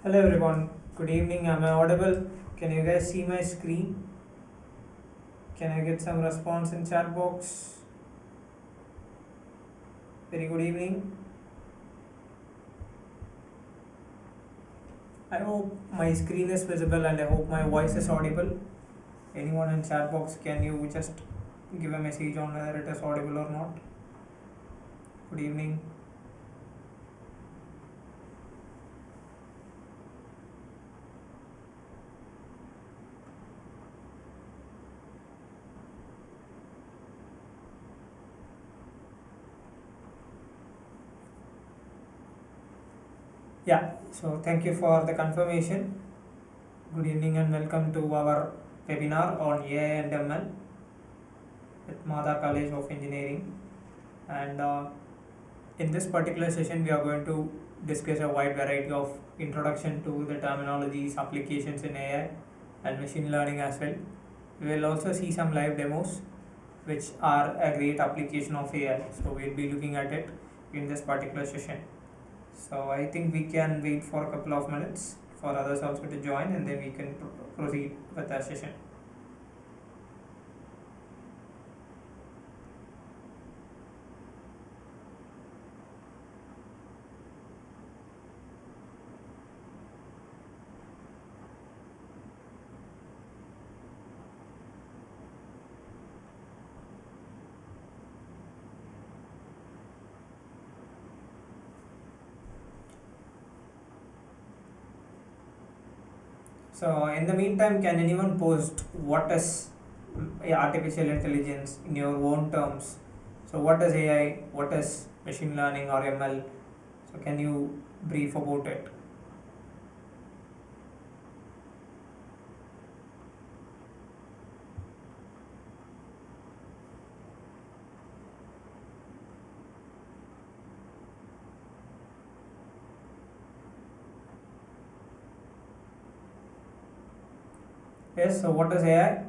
Hello everyone, good evening. Am I audible? Can you guys see my screen? Can I get some response in chat box? Very good evening. I hope my screen is visible and I hope my voice is audible. Anyone in chat box, can you just give a message on whether it is audible or not? Good evening. Yeah, so thank you for the confirmation. Good evening and welcome to our webinar on AI and ML at Madha College of Engineering. And in this particular session, we are going to discuss a wide variety of introduction to the terminologies, applications in AI and machine learning as well. We will also see some live demos which are a great application of AI. So we'll be looking at it in this particular session. So I think we can wait for a couple of minutes for others also to join and then we can proceed with the session. So in the meantime, can anyone post what is artificial intelligence in your own terms? So what is AI? What is machine learning or ML? So can you brief about it? Yes, so what is AI?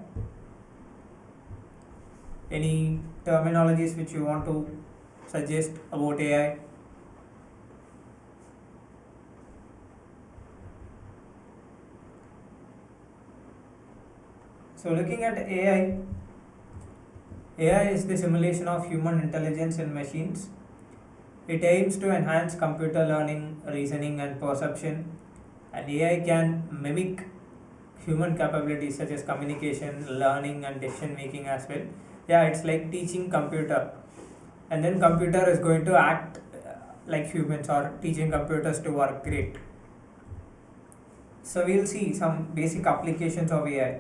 Any terminologies which you want to suggest about AI? So looking at AI, AI is the simulation of human intelligence in machines. It aims to enhance computer learning, reasoning and perception, and AI can mimic human capabilities such as communication, learning and decision making as well. Yeah, it's like teaching computer and then computer is going to act like humans or teaching computers to work great. So we'll see some basic applications of AI.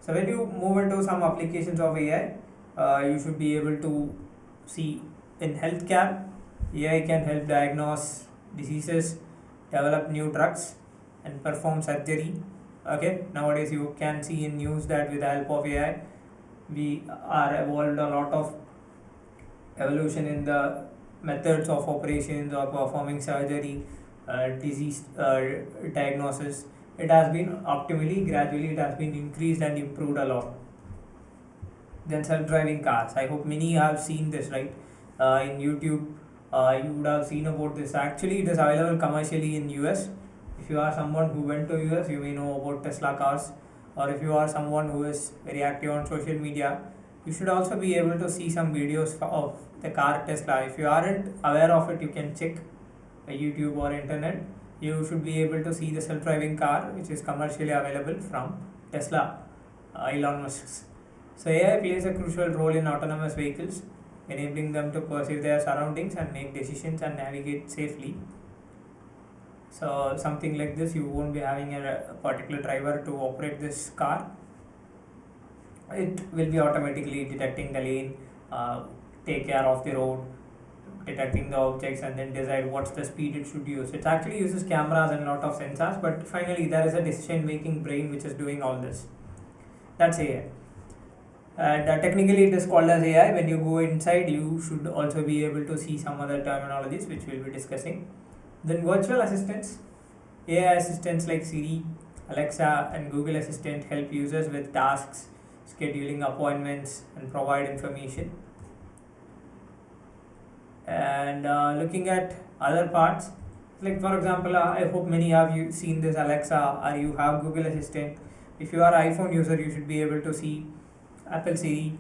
So when you move into some applications of AI, you should be able to see in healthcare, AI can help diagnose diseases, develop new drugs and perform surgery. Okay, nowadays you can see in news that with the help of AI, we are evolved a lot of evolution in the methods of operations or performing surgery, disease diagnosis. It has been optimally, gradually, it has been increased and improved a lot. Then self-driving cars. I hope many have seen this, right? In YouTube, you would have seen about this. Actually, it is available commercially in US. If you are someone who went to US, you may know about Tesla cars. Or if you are someone who is very active on social media, you should also be able to see some videos of the car Tesla. If you aren't aware of it, you can check YouTube or internet. You should be able to see the self-driving car which is commercially available from Tesla, Elon Musk's. So AI plays a crucial role in autonomous vehicles, enabling them to perceive their surroundings and make decisions and navigate safely. So something like this, you won't be having a particular driver to operate this car. It will be automatically detecting the lane, take care of the road, detecting the objects and then decide what's the speed it should use. It actually uses cameras and a lot of sensors, but finally there is a decision making brain which is doing all this. That's AI. And technically it is called as AI. When you go inside, you should also be able to see some other terminologies which we'll be discussing. Then virtual assistants, AI assistants like Siri, Alexa and Google Assistant help users with tasks, scheduling appointments and provide information. And looking at other parts, Like for example, I hope many have you seen this Alexa or you have Google Assistant. If you are iPhone user, you should be able to see Apple Siri.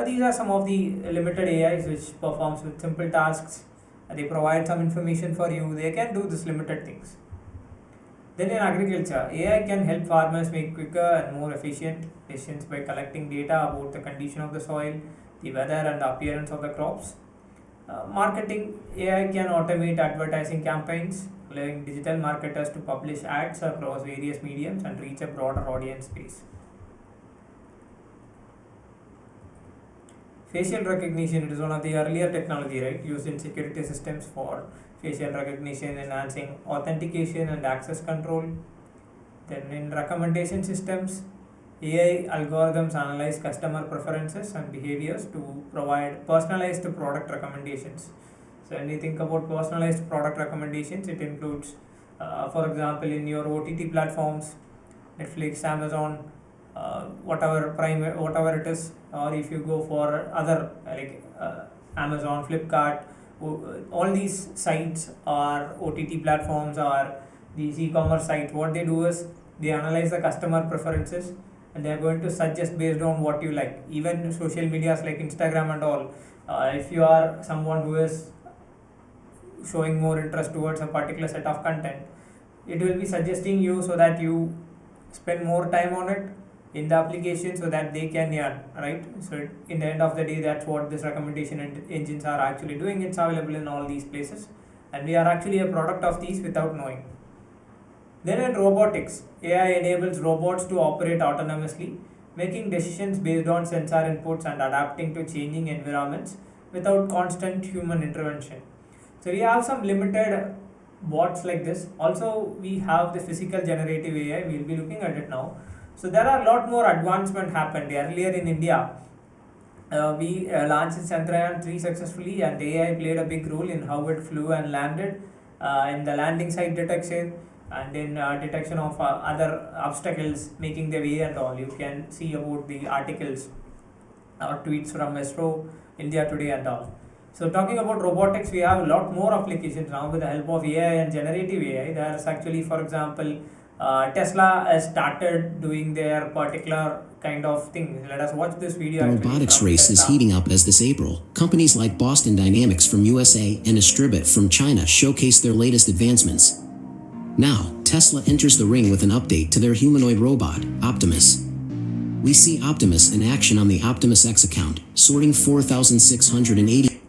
These are some of the limited AIs which performs with simple tasks. They provide some information for you. They can do this limited things. Then in agriculture, AI can help farmers make quicker and more efficient decisions by collecting data about the condition of the soil, the weather, and the appearance of the crops. Marketing, AI can automate advertising campaigns, allowing digital marketers to publish ads across various mediums and reach a broader audience base. Facial recognition, it is one of the earlier technology, right, used in security systems for facial recognition, enhancing authentication and access control. Then in recommendation systems, AI algorithms analyze customer preferences and behaviors to provide personalized product recommendations. So when you think about personalized product recommendations, it includes, for example, in your OTT platforms, Netflix, Amazon, whatever it is, or if you go for other Amazon, Flipkart, all these sites or OTT platforms or these e-commerce sites, what they do is they analyze the customer preferences and they are going to suggest based on what you like. Even social medias like Instagram and all, if you are someone who is showing more interest towards a particular set of content, it will be suggesting you so that you spend more time on it in the application so that they can earn, right? So in the end of the day, that's what this recommendation engines are actually doing. It's available in all these places and we are actually a product of these without knowing. Then in robotics, AI enables robots to operate autonomously, making decisions based on sensor inputs and adapting to changing environments without constant human intervention. So we have some limited bots like this. Also, we have the physical generative AI. We'll be looking at it now. So there are a lot more advancement happened. Earlier in India, we launched Chandrayaan 3 successfully, and AI played a big role in how it flew and landed, in the landing site detection and in detection of other obstacles making their way and all. You can see about the articles or tweets from ISRO, India Today and all. So talking about robotics, we have a lot more applications now with the help of AI and generative AI. There's actually, for example, Tesla has started doing their particular kind of thing. Let us watch this video. The robotics race is heating up as this April, companies like Boston Dynamics from USA and Astribit from China showcase their latest advancements. Now, Tesla enters the ring with an update to their humanoid robot, Optimus. We see Optimus in action on the Optimus X account, sorting 4,680.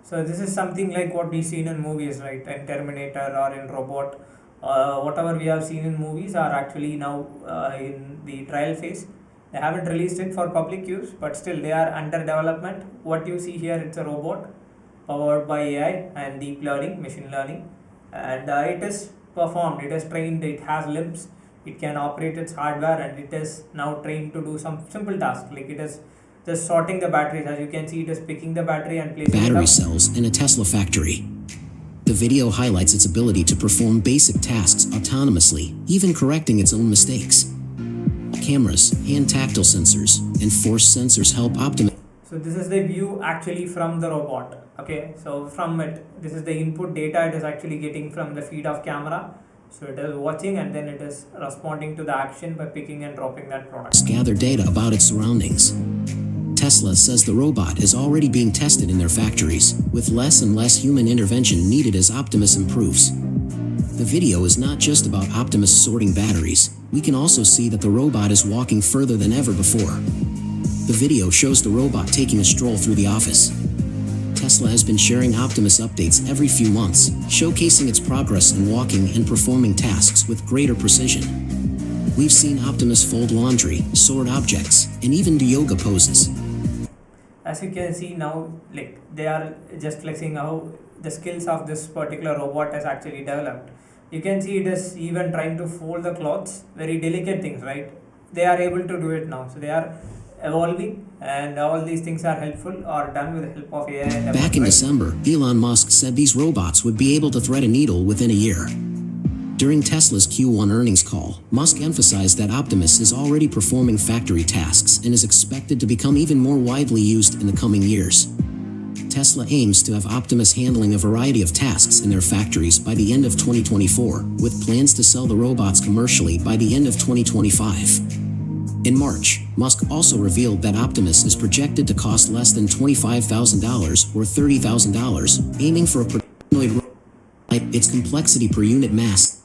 So this is something like what we've seen in movies, right? In Terminator or in Robot. Whatever we have seen in movies are actually now in the trial phase. They haven't released it for public use, but still they are under development. What you see here, it's a robot powered by AI and deep learning, machine learning, and it is performed, it is trained, it has limbs, it can operate its hardware, and it is now trained to do some simple tasks like it is just sorting the batteries. As you can see, it is picking the battery and placing battery cells in a Tesla factory. The video highlights its ability to perform basic tasks autonomously, even correcting its own mistakes. Cameras, hand tactile sensors, and force sensors help optimize. So this is the view actually from the robot. Okay, so from it, this is the input data it is actually getting from the feed of camera. So it is watching and then it is responding to the action by picking and dropping that product. Gather data about its surroundings. Tesla says the robot is already being tested in their factories, with less and less human intervention needed as Optimus improves. The video is not just about Optimus sorting batteries. We can also see that the robot is walking further than ever before. The video shows the robot taking a stroll through the office. Tesla has been sharing Optimus updates every few months, showcasing its progress in walking and performing tasks with greater precision. We've seen Optimus fold laundry, sort objects, and even do yoga poses. As you can see now, like they are just flexing how the skills of this particular robot has actually developed. You can see it is even trying to fold the clothes, very delicate things, right? They are able to do it now. So they are evolving, and all these things are helpful or done with the help of AI. Back in December, Elon Musk said these robots would be able to thread a needle within a year. During Tesla's Q1 earnings call, Musk emphasized that Optimus is already performing factory tasks and is expected to become even more widely used in the coming years. Tesla aims to have Optimus handling a variety of tasks in their factories by the end of 2024, with plans to sell the robots commercially by the end of 2025. In March, Musk also revealed that Optimus is projected to cost less than $25,000 or $30,000, aiming for a humanoid robot at its complexity per unit mass.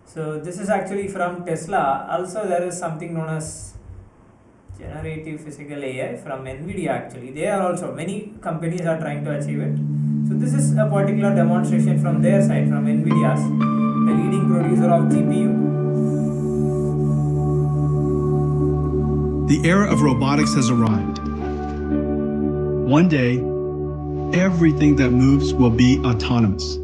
So this is actually from Tesla. Also, there is something known as generative physical AI from NVIDIA. Actually, they are also many companies are trying to achieve it. So this is a particular demonstration from their side, from NVIDIA's, the leading producer of GPU. The era of robotics has arrived. One day, everything that moves will be autonomous.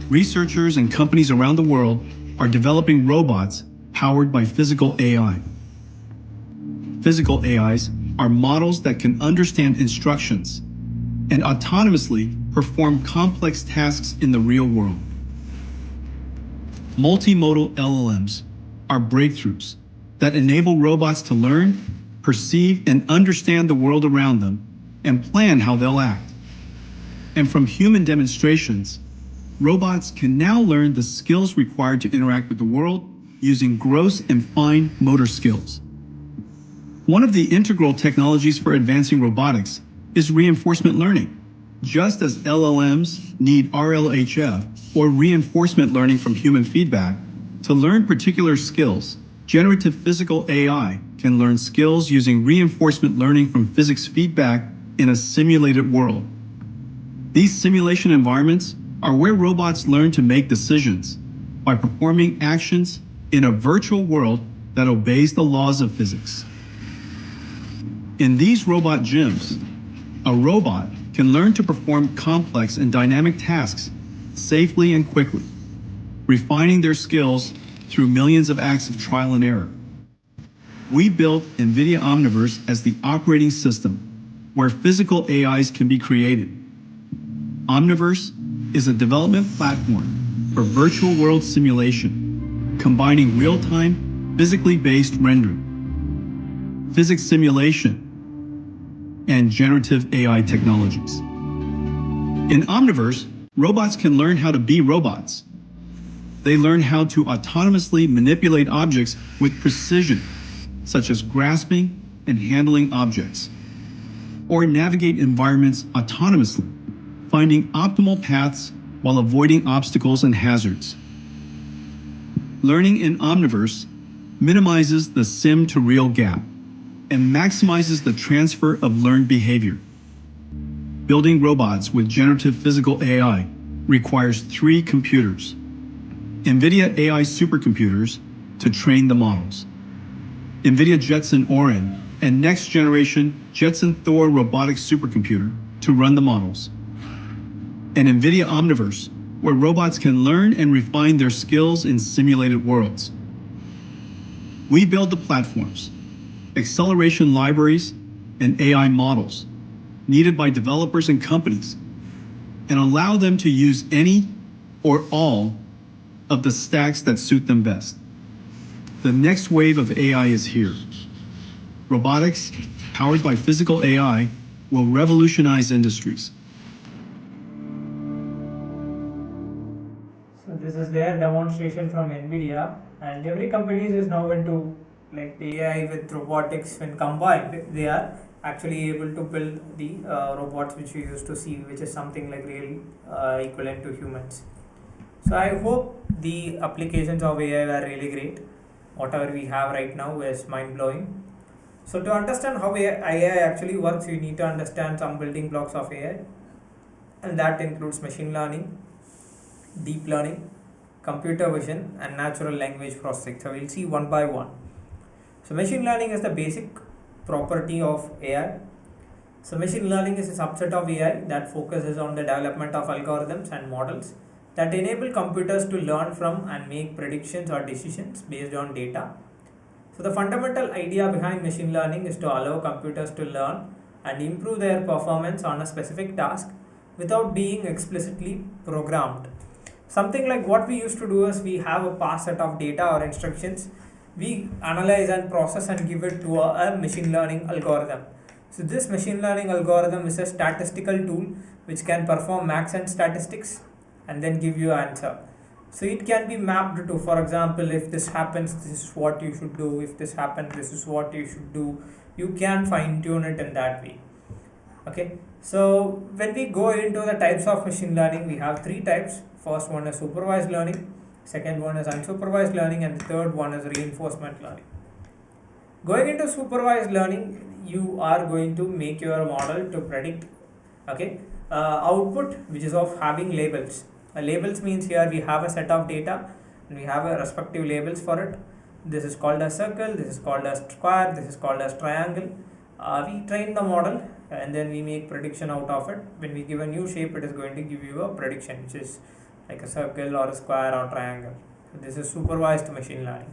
Researchers and companies around the world are developing robots powered by physical AI. Physical AIs are models that can understand instructions and autonomously perform complex tasks in the real world. Multimodal LLMs are breakthroughs that enable robots to learn, perceive, and understand the world around them and plan how they'll act. And from human demonstrations, robots can now learn the skills required to interact with the world using gross and fine motor skills. One of the integral technologies for advancing robotics is reinforcement learning. Just as LLMs need RLHF, or reinforcement learning from human feedback, to learn particular skills, generative physical AI can learn skills using reinforcement learning from physics feedback in a simulated world. These simulation environments are where robots learn to make decisions by performing actions in a virtual world that obeys the laws of physics. In these robot gyms, a robot can learn to perform complex and dynamic tasks safely and quickly, refining their skills through millions of acts of trial and error. We built NVIDIA Omniverse as the operating system where physical AIs can be created. Omniverse is a development platform for virtual world simulation, combining real-time, physically based rendering, physics simulation, and generative AI technologies. In Omniverse, robots can learn how to be robots. They learn how to autonomously manipulate objects with precision, such as grasping and handling objects, or navigate environments autonomously, finding optimal paths while avoiding obstacles and hazards. Learning in Omniverse minimizes the sim-to-real gap and maximizes the transfer of learned behavior. Building robots with generative physical AI requires 3 computers: NVIDIA AI supercomputers to train the models, NVIDIA Jetson Orin and next-generation Jetson Thor robotics supercomputer to run the models, and NVIDIA Omniverse, where robots can learn and refine their skills in simulated worlds. We build the platforms, acceleration libraries, and AI models needed by developers and companies, and allow them to use any or all of the stacks that suit them best. The next wave of AI is here. Robotics, powered by physical AI, will revolutionize industries. So this is their demonstration from NVIDIA, and every company is now into like the AI with robotics. When combined, they are actually able to build the robots which we used to see, which is something like really equivalent to humans. So I hope the applications of AI are really great. Whatever we have right now is mind blowing. So to understand how AI actually works, you need to understand some building blocks of AI, and that includes machine learning, deep learning, computer vision, and natural language processing. So we'll see one by one. So machine learning is the basic property of AI. So machine learning is a subset of AI that focuses on the development of algorithms and models that enable computers to learn from and make predictions or decisions based on data. So the fundamental idea behind machine learning is to allow computers to learn and improve their performance on a specific task without being explicitly programmed. Something like what we used to do is we have a past set of data or instructions, we analyze and process and give it to a machine learning algorithm. So this machine learning algorithm is a statistical tool which can perform max and statistics and then give you an answer. So it can be mapped to, for example, if this happens, this is what you should do. If this happens, this is what you should do. You can fine tune it in that way. Okay. So when we go into the types of machine learning, we have three types. First one is supervised learning, second one is unsupervised learning, and the third one is reinforcement learning. Going into supervised learning, you are going to make your model to predict, okay, output which is of having labels. Labels means here we have a set of data and we have a respective labels for it. This is called as circle, this is called as square, this is called as triangle. We train the model and then we make prediction out of it. When we give a new shape, it is going to give you a prediction which is like a circle or a square or triangle. So this is supervised machine learning.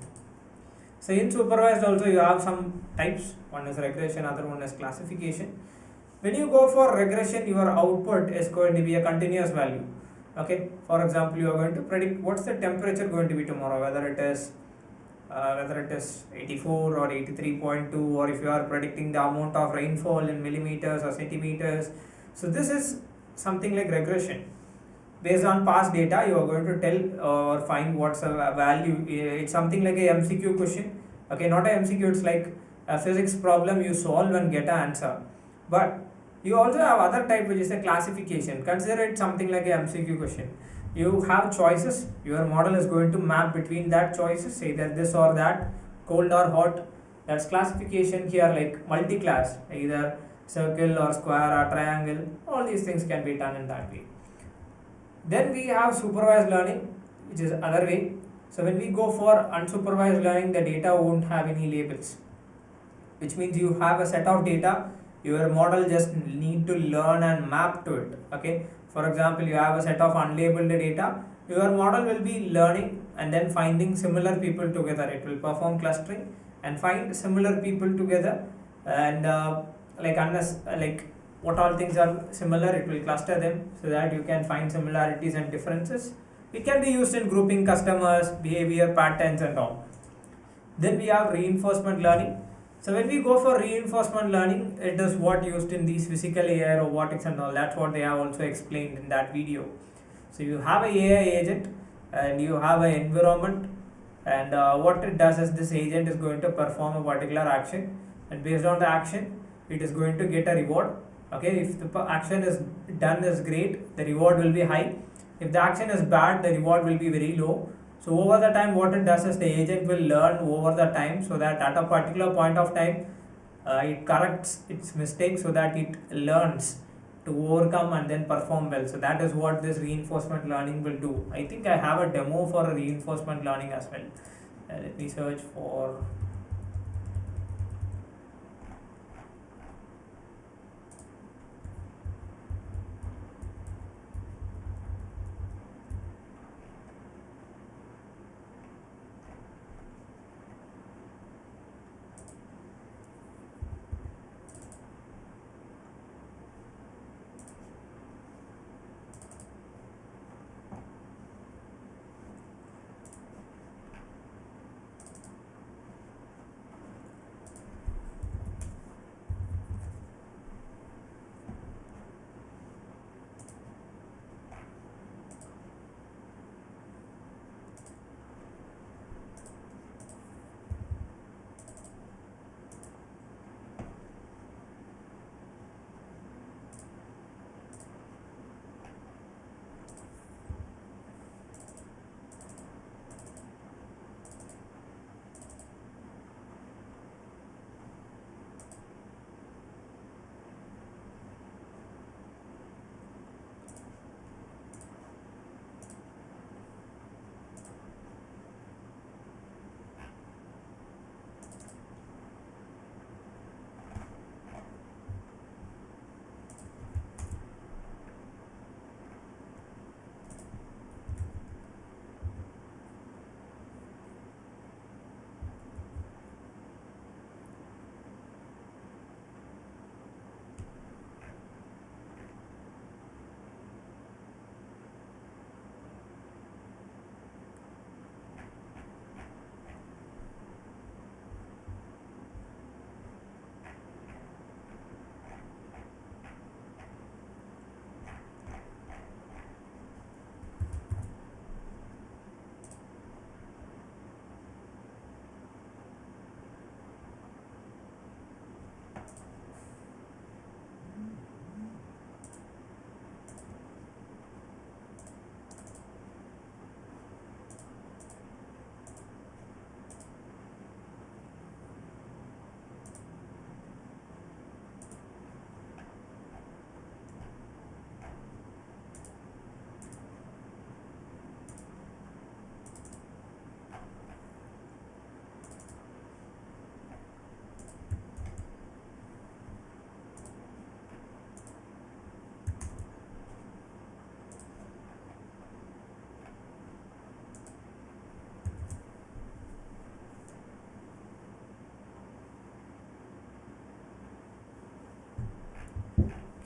So in supervised also you have some types. One is regression, other one is classification. When you go for regression, your output is going to be a continuous value. Okay. For example, you are going to predict what's the temperature going to be tomorrow, whether it is 84 or 83.2, or if you are predicting the amount of rainfall in millimeters or centimeters. So this is something like regression. Based on past data, you are going to tell or find what's a value. It's something like a MCQ question. Okay, not a MCQ, it's like a physics problem you solve and get an answer. But you also have other type which is a classification. Consider it something like a MCQ question. You have choices. Your model is going to map between that choices, either this or that, cold or hot. That's classification here, like multi-class, either circle or square or triangle. All these things can be done in that way. Then we have supervised learning, which is other way. So when we go for unsupervised learning, the data won't have any labels, which means you have a set of data. Your model just need to learn and map to it. Okay. For example, you have a set of unlabeled data. Your model will be learning and then finding similar people together. It will perform clustering and find similar people together, and like what all things are similar, it will cluster them so that you can find similarities and differences. It can be used in grouping customers, behavior patterns and all. Then we have reinforcement learning. So when we go for reinforcement learning, it is what used in these physical AI, robotics and all. That's what they have also explained in that video. So you have a AI agent and you have an environment, and what it does is this agent is going to perform a particular action, and based on the action it is going to get a reward. Okay, if the action is done is great, the reward will be high. If the action is bad, the reward will be very low. So over the time, what it does is the agent will learn over the time, so that at a particular point of time it corrects its mistakes, so that it learns to overcome and then perform well. So that is what this reinforcement learning will do. I think I have a demo for a reinforcement learning as well. Let me search for.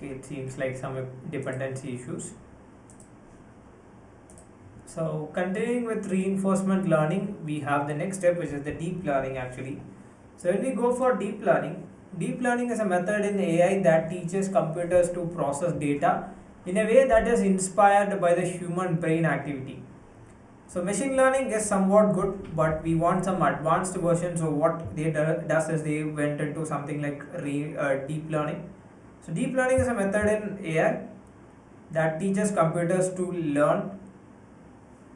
Okay, it seems like some dependency issues. So continuing with reinforcement learning, we have the next step, which is the deep learning actually. So when we go for deep learning is a method in AI that teaches computers to process data in a way that is inspired by the human brain activity. So machine learning is somewhat good, but we want some advanced version. So what they does is they went into something like deep learning. So deep learning is a method in AI that teaches computers to learn,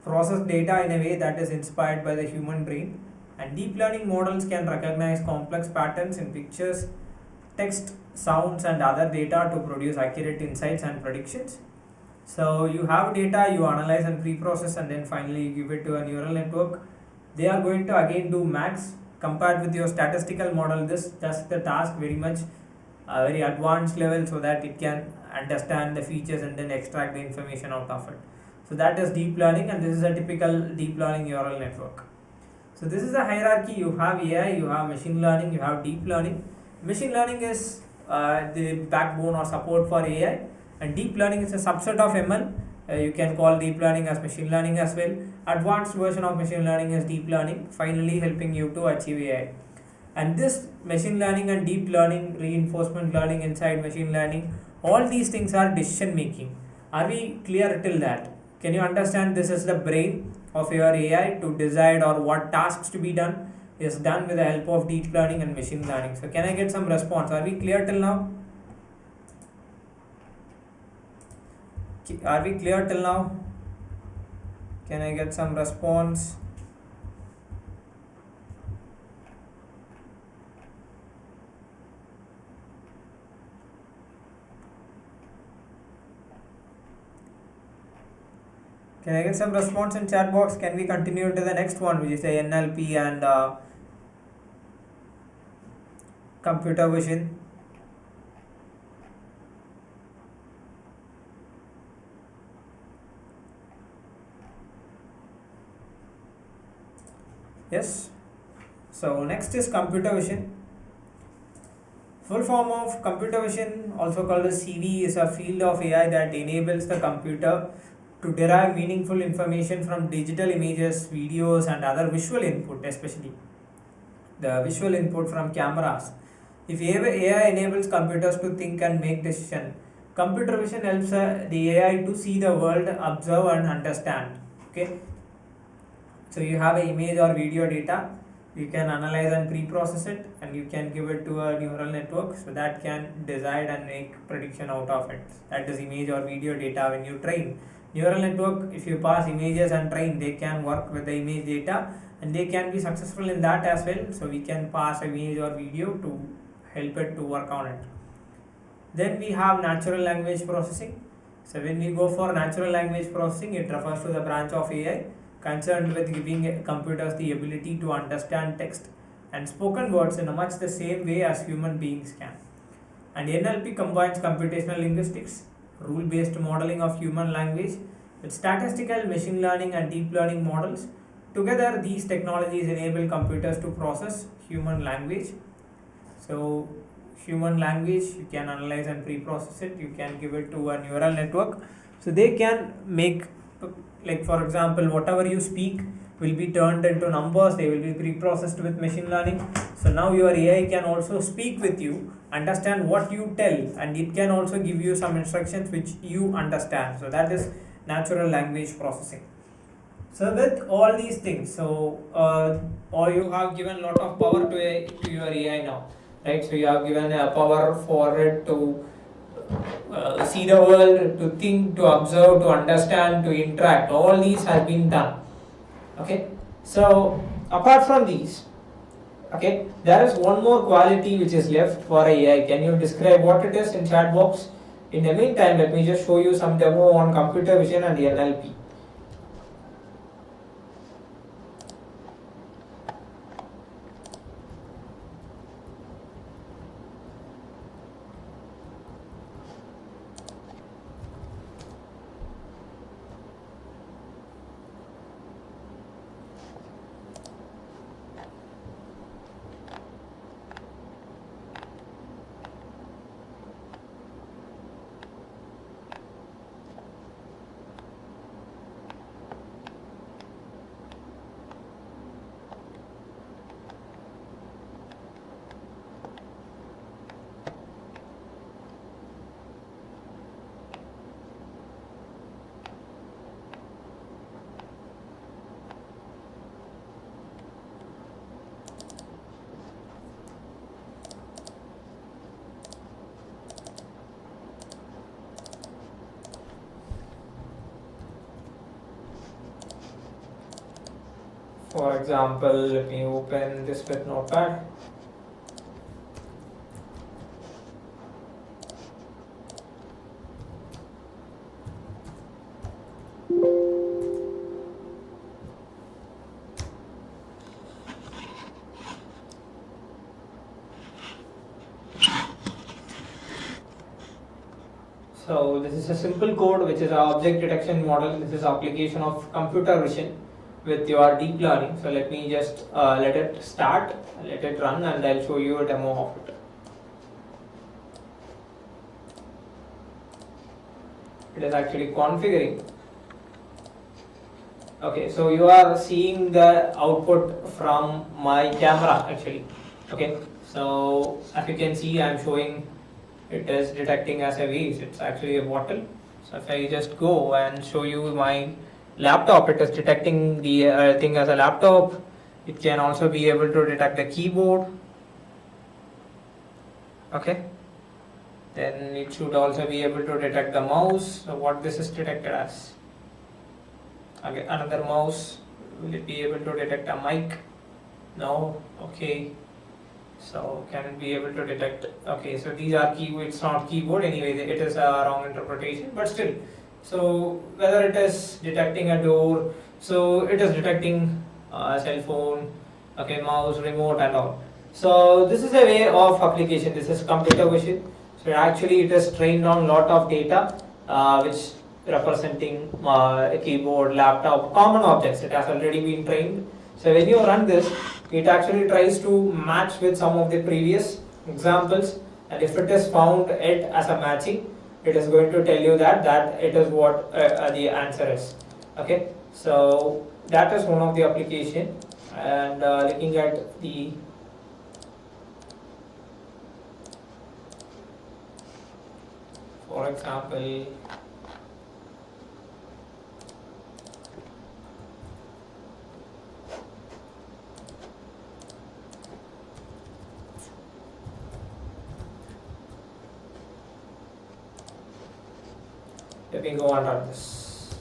process data in a way that is inspired by the human brain, and deep learning models can recognize complex patterns in pictures, text, sounds, and other data to produce accurate insights and predictions. So you have data, you analyze and pre-process, and then finally you give it to a neural network. They are going to again do max compared with your statistical model. This does the task very much very advanced level, so that it can understand the features and then extract the information out of it. So that is deep learning, and this is a typical deep learning neural network. So this is a hierarchy. You have AI, you have machine learning, you have deep learning. Machine learning is the backbone or support for AI, and deep learning is a subset of ML. You can call deep learning as machine learning as well. Advanced version of machine learning is deep learning, finally helping you to achieve AI. And this machine learning and deep learning, reinforcement learning inside machine learning, all these things are decision making. Are we clear till that? Can you understand this is the brain of your AI to decide or what tasks to be done is done with the help of deep learning and machine learning. So can I get some response? Are we clear till now? Are we clear till now? Can I get some response? Can I get some response in chat box? Can we continue to the next one, which is the NLP and computer vision? Yes. So next is computer vision. Full form of computer vision, also called as CV, is a field of AI that enables the computer to derive meaningful information from digital images, videos, and other visual input, especially the visual input from cameras. If AI enables computers to think and make decisions, computer vision helps the AI to see the world, observe, and understand. Okay, so you have an image or video data, you can analyze and pre-process it, and you can give it to a neural network so that can decide and make prediction out of it. That is image or video data. When you train neural network, if you pass images and train, they can work with the image data and they can be successful in that as well. So we can pass image or video to help it to work on it. Then we have natural language processing. So when we go for natural language processing, it refers to the branch of AI concerned with giving computers the ability to understand text and spoken words in a much the same way as human beings can. And NLP combines computational linguistics, rule-based modeling of human language, with statistical machine learning and deep learning models. Together, these technologies enable computers to process human language. So human language, you can analyze and pre-process it, you can give it to a neural network, so they can make, like for example, whatever you speak will be turned into numbers, they will be pre-processed with machine learning. So now your AI can also speak with you, understand what you tell, and it can also give you some instructions which you understand. So that is natural language processing. So with all these things, so or you have given a lot of power to your AI now, right? So you have given a power for it to see the world, to think, to observe, to understand, to interact. All these have been done. Okay. So apart from these, okay, there is one more quality which is left for AI. Can you describe what it is in chat box? In the meantime, let me just show you some demo on computer vision and NLP. For example, let me open this with Notepad. So this is a simple code which is an object detection model. This is application of computer vision with your deep learning. So let me just let it start, let it run, and I'll show you a demo of it. It is actually configuring. Okay, so you are seeing the output from my camera actually. Okay, so as you can see, I'm showing it is detecting as a vase. It's actually a bottle. So if I just go and show you my laptop, it is detecting the thing as a laptop. It can also be able to detect the keyboard. Okay, then it should also be able to detect the mouse. So what this is detected as? Okay, another mouse. Will it be able to detect a mic? No. Okay, so can it be able to detect? Okay, so these are keyboard. It's not keyboard anyway, it is a wrong interpretation, but still. So whether it is detecting a door, so it is detecting a cell phone, okay, mouse, remote and all. So this is a way of application. This is computer vision. So actually it is trained on lot of data which representing a keyboard, laptop, common objects. It has already been trained. So when you run this, it actually tries to match with some of the previous examples, and if it is found it as a matching, it is going to tell you that it is what the answer is. Okay, so that is one of the application. And looking at the for example, let me go and run this.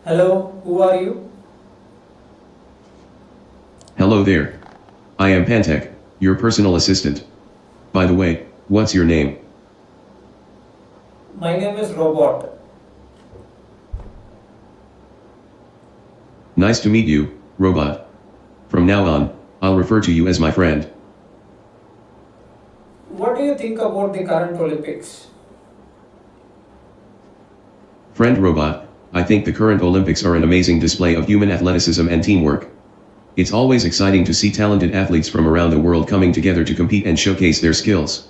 Hello, who are you? Hello there. I am Pantech, your personal assistant. By the way, what's your name? My name is Robot. Nice to meet you, Robot. From now on, I'll refer to you as my friend. What do you think about the current Olympics? Friend Robot, I think the current Olympics are an amazing display of human athleticism and teamwork. It's always exciting to see talented athletes from around the world coming together to compete and showcase their skills.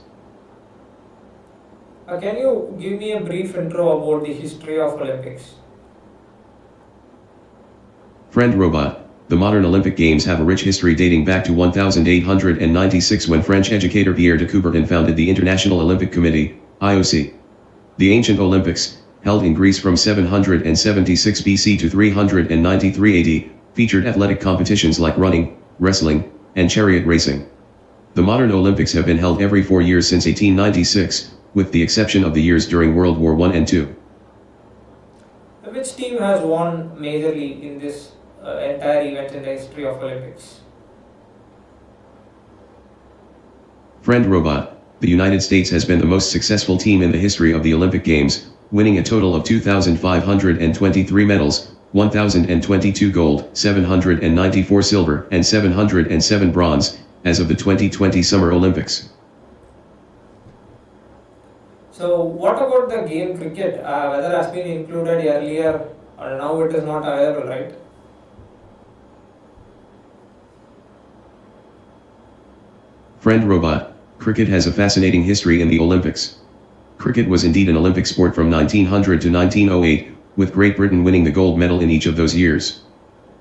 Can you give me a brief intro about the history of Olympics? Friend Robot, the modern Olympic Games have a rich history dating back to 1896 when French educator Pierre de Coubertin founded the International Olympic Committee, IOC. The ancient Olympics, held in Greece from 776 BC to 393 AD, featured athletic competitions like running, wrestling, and chariot racing. The modern Olympics have been held every 4 years since 1896, with the exception of the years during World War I and II. Which team has won majorly in this entire event in the history of Olympics? Friend Robot, the United States has been the most successful team in the history of the Olympic Games, winning a total of 2,523 medals, 1,022 gold, 794 silver, and 707 bronze, as of the 2020 Summer Olympics. So what about the game cricket? Whether has been included earlier or now it is not available, right? Friend Robot, cricket has a fascinating history in the Olympics. Cricket was indeed an Olympic sport from 1900 to 1908, with Great Britain winning the gold medal in each of those years.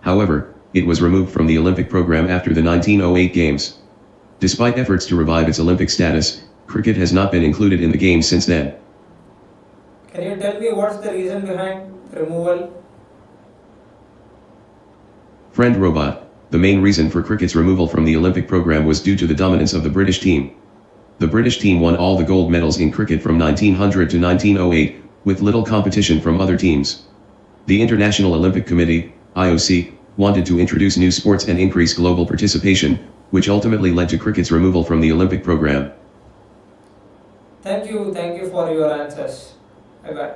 However, it was removed from the Olympic program after the 1908 Games. Despite efforts to revive its Olympic status, cricket has not been included in the Games since then. Can you tell me what's the reason behind removal? Friend Robot, the main reason for cricket's removal from the Olympic program was due to the dominance of the British team. The British team won all the gold medals in cricket from 1900 to 1908, with little competition from other teams. The International Olympic Committee, IOC, wanted to introduce new sports and increase global participation, which ultimately led to cricket's removal from the Olympic program. Thank you for your answers. Bye-bye.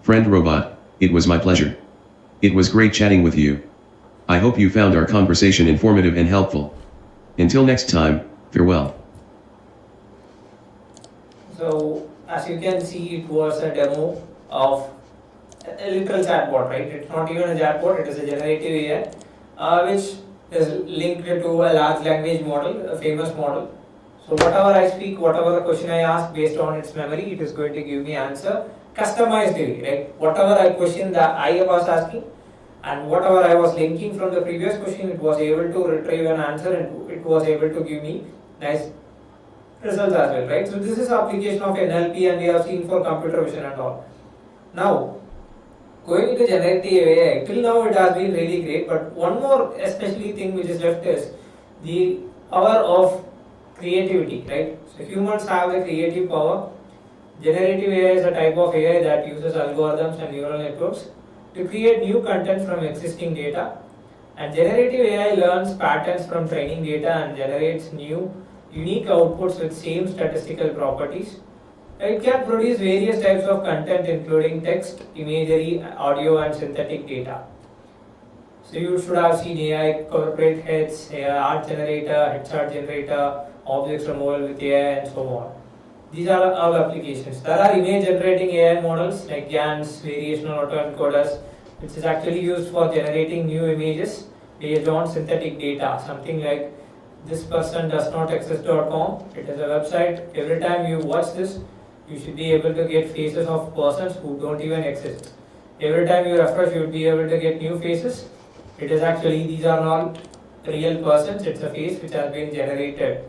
Friend Robot, it was my pleasure. It was great chatting with you. I hope you found our conversation informative and helpful. Until next time, farewell. So, as you can see, it was a demo of a literal chatbot, right? It's not even a chatbot, it is a generative AI, which is linked to a large language model, a famous model. So whatever I speak, whatever the question I ask, based on its memory, it is going to give me answer customized, right? Whatever I question that I was asking, and whatever I was linking from the previous question, it was able to retrieve an answer and it was able to give me nice results as well, right? So this is application of NLP, and we have seen for computer vision and all. Now, going into generative AI, till now it has been really great, but one more especially thing which is left is the power of creativity, right? So humans have the creative power. Generative AI is a type of AI that uses algorithms and neural networks to create new content from existing data, and generative AI learns patterns from training data and generates new unique outputs with same statistical properties. It can produce various types of content including text, imagery, audio and synthetic data. So you should have seen AI corporate heads, AI art generator, headshot generator, objects removal with AI and so on. These are all applications. There are image generating AI models like GANs, variational autoencoders, which is actually used for generating new images based on synthetic data. Something like this person does not exist.com. It is a website. Every time you watch this, you should be able to get faces of persons who don't even exist. Every time you refresh, you would be able to get new faces. It is actually, these are not real persons, it's a face which has been generated.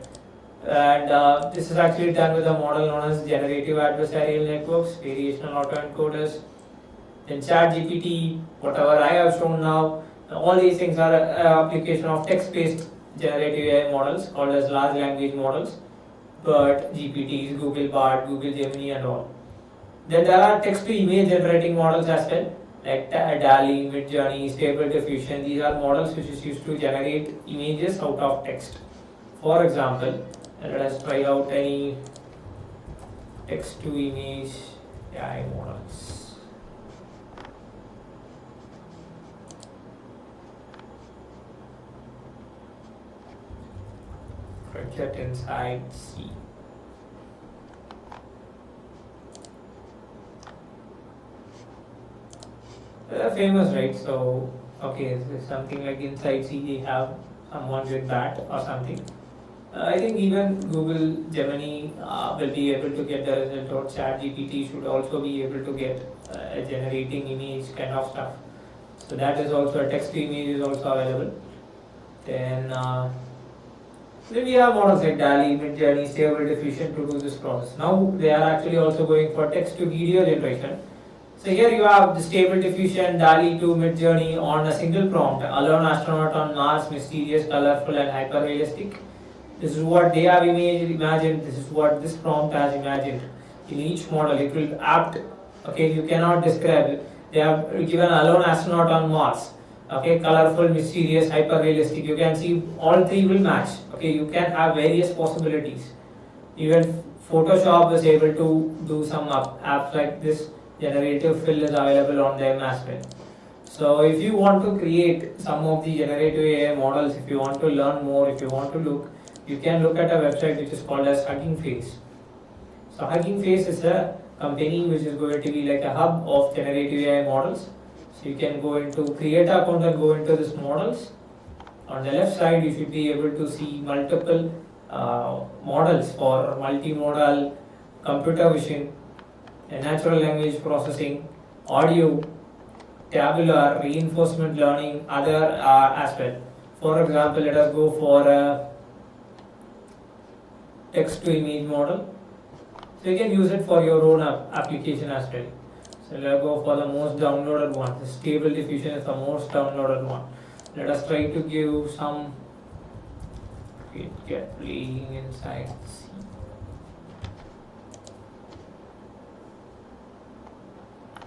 And this is actually done with a model known as generative adversarial networks, variational autoencoders, then ChatGPT, whatever I have shown now. All these things are an application of text-based generative AI models called as large language models, but GPTs, Google Bard, Google Gemini and all. Then there are text-to-image generating models as well, like DALL-E, Midjourney, Stable Diffusion. These are models which is used to generate images out of text. For example, let us try out any text-to-image AI models. Project inside C. They're famous, right? So, okay, this is something like inside C, they have someone with that or something. I think even Google Gemini will be able to get the result, or ChatGPT should also be able to get generating image kind of stuff. So that is also a text to image is also available. Then we have models like DALL-E, Midjourney, Stable Diffusion to do this process. Now they are actually also going for text to video generation. So here you have the Stable Diffusion, DALL-E to Midjourney on a single prompt. Alone astronaut on Mars, mysterious, colorful and hyper-realistic. This is what they have imagined, this is what this prompt has imagined. In each model it will apt, okay, you cannot describe it. They have given alone astronaut on Mars. Okay, colorful, mysterious, hyper-realistic. You can see all three will match. Okay, you can have various possibilities. Even Photoshop is able to do some apps like this. Generative fill is available on them as well. So if you want to create some of the generative AI models, if you want to learn more, if you want to look, you can look at a website which is called as Hugging Face. So Hugging Face is a company which is going to be like a hub of generative AI models. So you can go into create an account and go into these models. On the left side, you should be able to see multiple models for multimodal computer vision, natural language processing, audio, tabular, reinforcement learning, other as well. For example, let us go for a text to image model. So you can use it for your own application as well. So let us go for the most downloaded one. The Stable Diffusion is the most downloaded one. Let us try to give some it get playing inside C.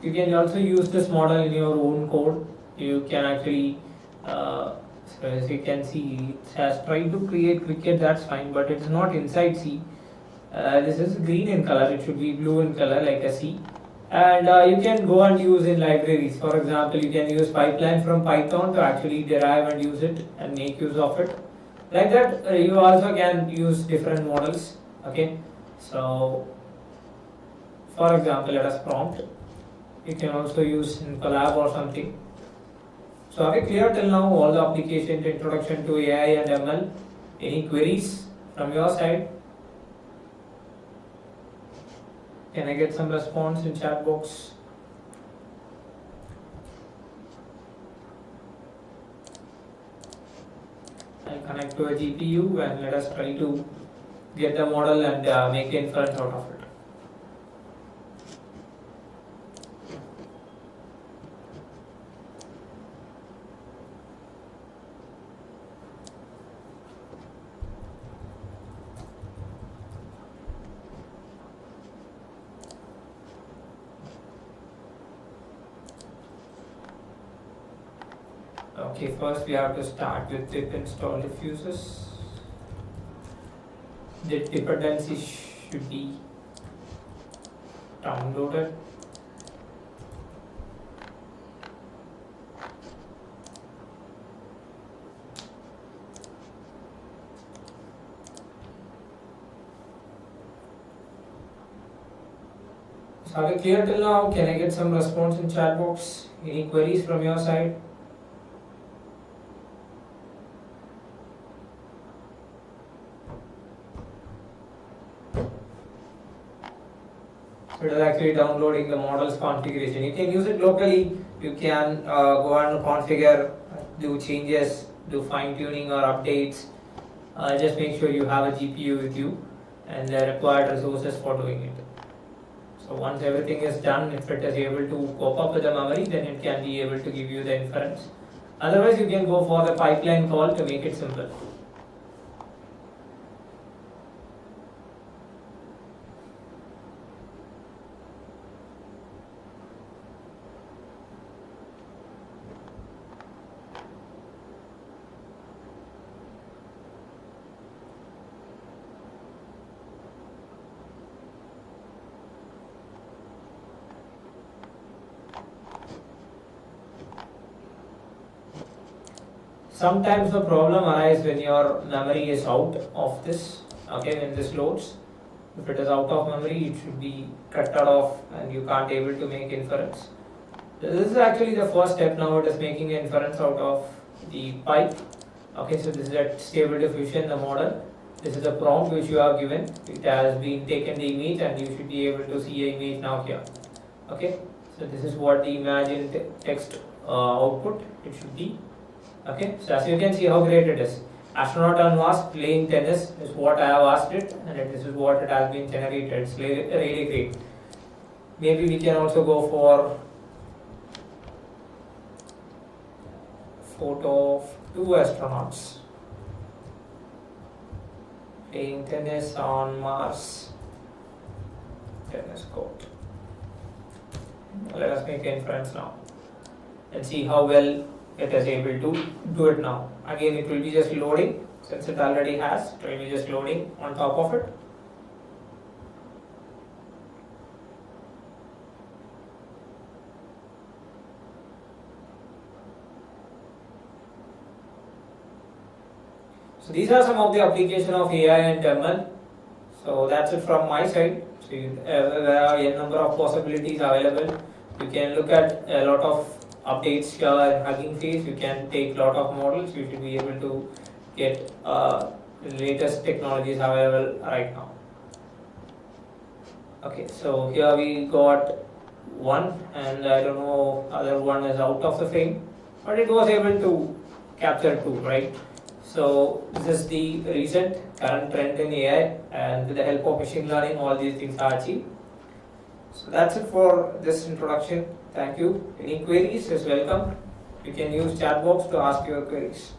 You can also use this model in your own code. You can actually, so as you can see, it has tried to create cricket, that's fine, but it's not inside C. This is green in color, it should be blue in color like a C. And you can go and use in libraries. For example, you can use pipeline from Python to actually derive and use it and make use of it. Like that, you also can use different models. Okay, so for example, let us prompt. You can also use in Collab or something. So are we clear till now all the application introduction to AI and ML? Any queries from your side? Can I get some response in chat box? I'll connect to a GPU and let us try to get the model and make inference out of it. Okay, first we have to start with pip install diffuses. The dependency should be downloaded. So are we clear till now? Can I get some response in chat box? Any queries from your side? It is actually downloading the model's configuration. You can use it locally. You can go and configure, do changes, do fine tuning or updates. Just make sure you have a GPU with you and the required resources for doing it. So once everything is done, if it is able to cope up with the memory, then it can be able to give you the inference. Otherwise, you can go for the pipeline call to make it simple. Sometimes the problem arises when your memory is out of this, okay, when this loads. If it is out of memory, it should be cut off and you can't able to make inference. This is actually the first step. Now it is making inference out of the pipe. Okay, so this is a stable diffusion, the model. This is the prompt which you are given. It has been taken the image and you should be able to see the image now here. Okay, so this is what the image in text output it should be. Okay, so as you can see how great it is. Astronaut on Mars playing tennis is what I have asked it, and this is what it has been generated. It's really great. Maybe we can also go for photo of two astronauts playing tennis on Mars tennis court. Let us make inference now and see how well it is able to do it now. Again, it will be just loading, since it already has, it will be just loading on top of it. So these are some of the application of AI and ML. So that's it from my side. So there are a number of possibilities available. You can look at a lot of updates here in Hugging Face. You can take lot of models. You should be able to get the latest technologies available right now. Okay, so here we got one, and I don't know other one is out of the frame, but it was able to capture two, right? So this is the recent current trend in AI, and with the help of machine learning, all these things are achieved. So that's it for this introduction. Thank you. Any queries is welcome. You can use chat box to ask your queries.